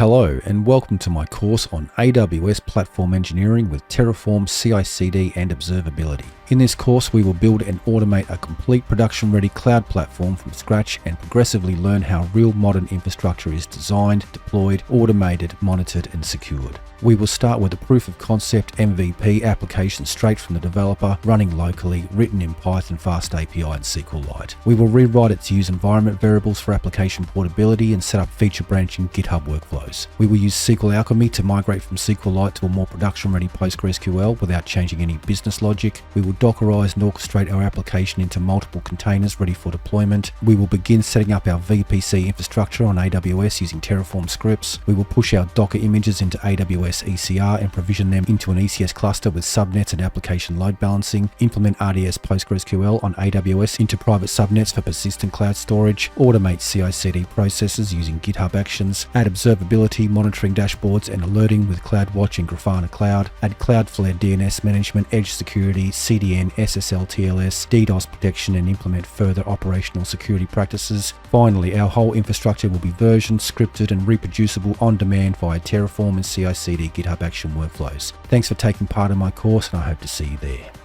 Hello and welcome to my course on AWS Platform Engineering with Terraform, CI/CD and Observability. In this course we will build and automate a complete production-ready cloud platform from scratch and progressively learn how real modern infrastructure is designed, deployed, automated, monitored and secured. We will start with a proof of concept MVP application straight from the developer, running locally, written in Python FastAPI and SQLite. We will rewrite it to use environment variables for application portability and set up feature branching GitHub workflows. We will use SQL Alchemy to migrate from SQLite to a more production-ready PostgreSQL without changing any business logic. We will Dockerize and orchestrate our application into multiple containers ready for deployment. We will begin setting up our VPC infrastructure on AWS using Terraform scripts. We will push our Docker images into AWS ECR and provision them into an ECS cluster with subnets and application load balancing. Implement RDS PostgreSQL on AWS into private subnets for persistent cloud storage. Automate CI/CD processes using GitHub Actions. Add observability, monitoring dashboards and alerting with CloudWatch and Grafana Cloud. Add Cloudflare DNS management, edge security, CDN, SSL TLS, DDoS protection and implement further operational security practices. Finally, our whole infrastructure will be versioned, scripted and reproducible on demand via Terraform and CI/CD GitHub Action workflows. Thanks for taking part in my course and I hope to see you there.